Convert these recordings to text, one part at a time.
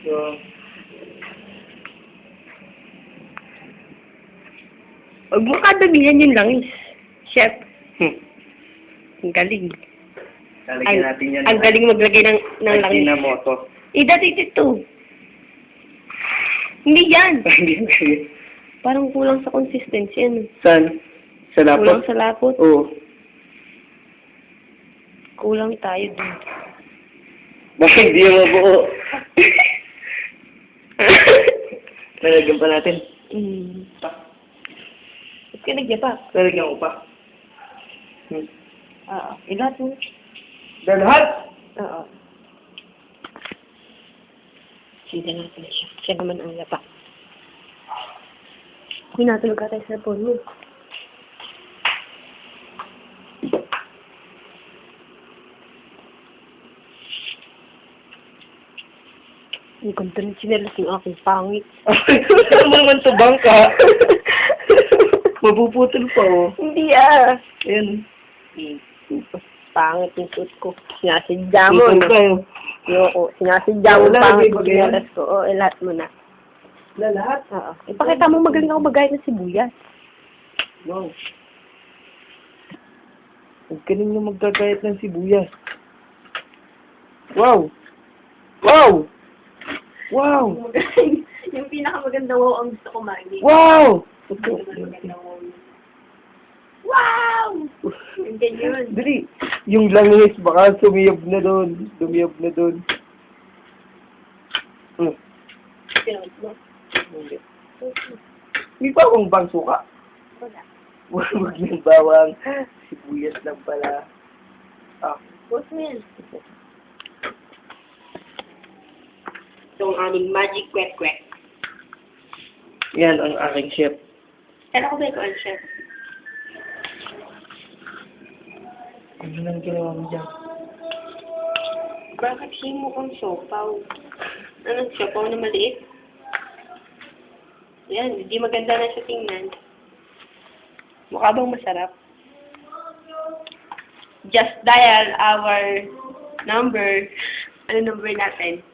So, Huwag mo kadamihan yung langis. Chef. Ang galing. lalagyan natin yan. Ang galing maglagay ng langis. Ajinomoto. Dati ito. Hindi yan. Parang kulang sa consistency. Ano? Saan? Sa lapot? Kulang sa lapot. Oo. Kulang tayo dun. Bakit di mo buo? Lalagyan pa natin. Ba't ka nagya pa? Lalagyan ko pa. Oo. Ilahat mo. Lahat? Oo. Sige natin na siya. Siya naman ang lapa. Hinatulog ka tayo sa phone mo. Hindi ko ito rin sinalas yung aking pangit. Ano mo naman sa bangka? Mapuputol pa, oh. Hindi ah. Ayan. Pangit yung suit ko. Sinasadya mo. Putol pa, oh. Yoko. Sinasadya mo Wala, pangit hindi yung ba yan? sinalas ko. Oo, lahat mo na. Lahat? Oo. Ipakita mo magaling ako magayat ng sibuyas. Wow. Huwag ka ninyo magkagayat ng sibuyas. Wow! Wow! Wow! Magaling. Yung pinakamaganda wow ang gusto ko marinig. Wow! Wow! Hindi yun. Dali. Yung langis, baka sumiyab na doon. Sumiyab na doon. Pinawit mo. Hindi. May bawang bang suka? Wala. Huwag yung bawang. Sibuyas lang pala. Ah. Boss mo yan. Ito ang aming magic kwek-kwek. Yan ang aking chef. Kala ko ba ikaw ang chef? Ano nang ginawa mo dyan? Bakit himo kang siopaw? Anong siopaw na maliit? Yan, hindi maganda na siya tingnan. Mukha bang masarap? Just dial our number. Ano number natin?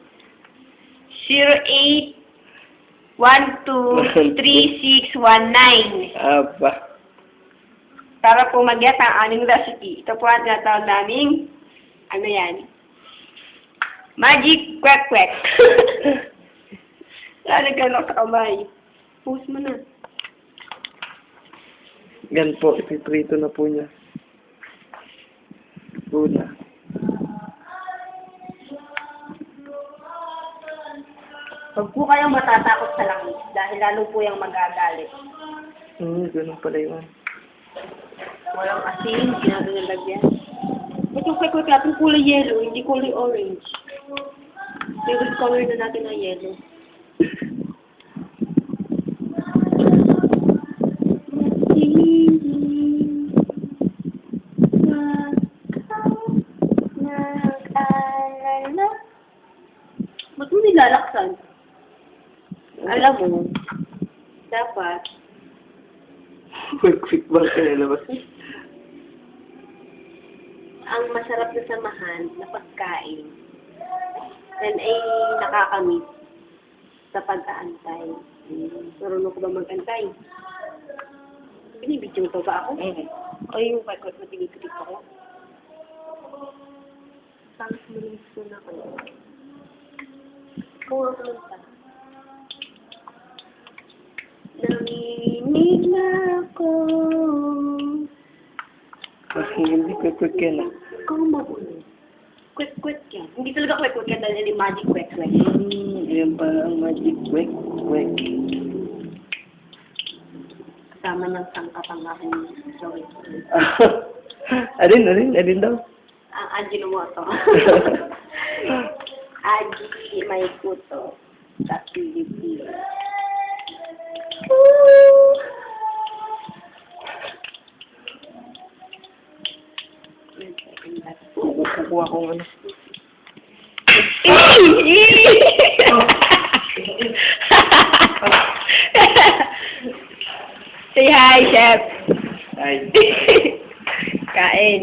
08123619 Aba. para po mag-get ang aming recipe. Ito po ang tinatawag naming ano yan? Magic kwek-kwek. Lalagyan ako sa kamay. Post mo na. Yan po, ipiprito na po niya. Una. Huwag po kayong matatakot sa langis dahil lalo po yung magagalit. Ganun pala yun. Walang asin, hindi natin nalagyan. Ba't yung kwek-kwek natin kulay yellow, hindi kulay orange? Favorite color na natin na yellow. Ba't mo nilalaksan? Alam mo, dapat Quick ba ka nalabas? ang masarap na samahan na pagkain yan ay nakakamit sa pag-aantay. Marunong ko ba mag-antay? Binibidyo pa ba ako? O yung kwek-kwek na pinipilip ako? Tapos malis ko na kayo. Kung ako lang pa. Nanginig na ako. Kasi hindi quick yan ah. Kung mabuno. Kwek-kwek yan. Hindi talaga kwek-kwek yan dahil yung magic kwek-kwek. Yan pala ang magic quick. Kasama ng sangkap ang aking sorry. Alin daw? Ang Ajinomoto. Aji may kuto sa Pilipinas. Kukuha kong ano. Say hi, Chef. Ay. Kain.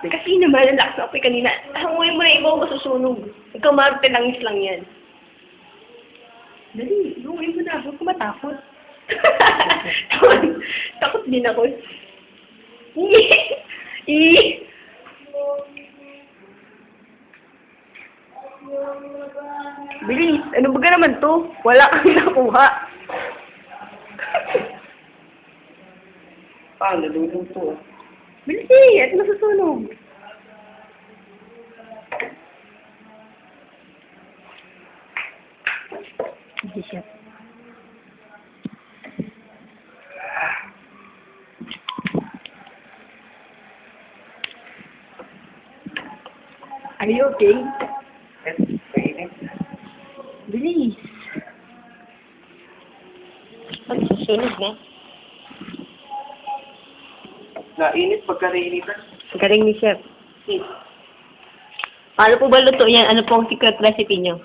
Kasi naman Malalakas ako kanina. Hanguin mo na ikaw masusunog. Ikaw martelangis lang yan. Dali, hanguin mo na. Huwag ka matakot. Takot din ako. Bilis, ano ba ka naman to? Wala kang nakuha. Nalulog to. Bilis eh, at masusunog. Hindi siya. Are you okay? Kainit. Bilis. At susunog na. Nainit pagka-nainitan. Galing ni Chef. Paano po ba luto yan? Ano po ang secret recipe niyo?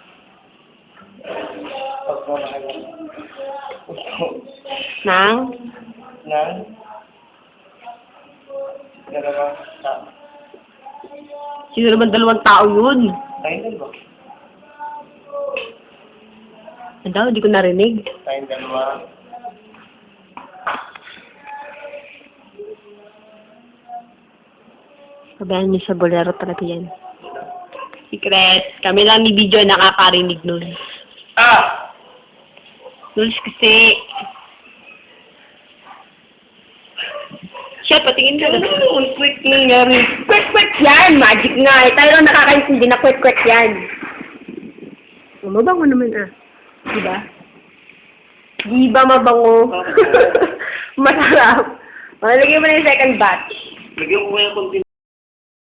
Pagmamahal. Nang? Nang dalawang tao. Sino naman dalawang tao yun? Tayong dalawa. Ano daw? Hindi ko narinig. Tayong dalawa. Sabihan niyo sa bolero talaga yan. Secret. Kami lang ni video nakakarinig nun. Nulis kasi. Siya, patingin ka na. Quick nangyari. Quick yan! Magic nga eh. Tayo lang nakakaintindi na quick yan. Mabango naman ah. Diba? Di ba mabango? Masarap. Malagyan mo na yung second batch. Lagyan ko kaya konti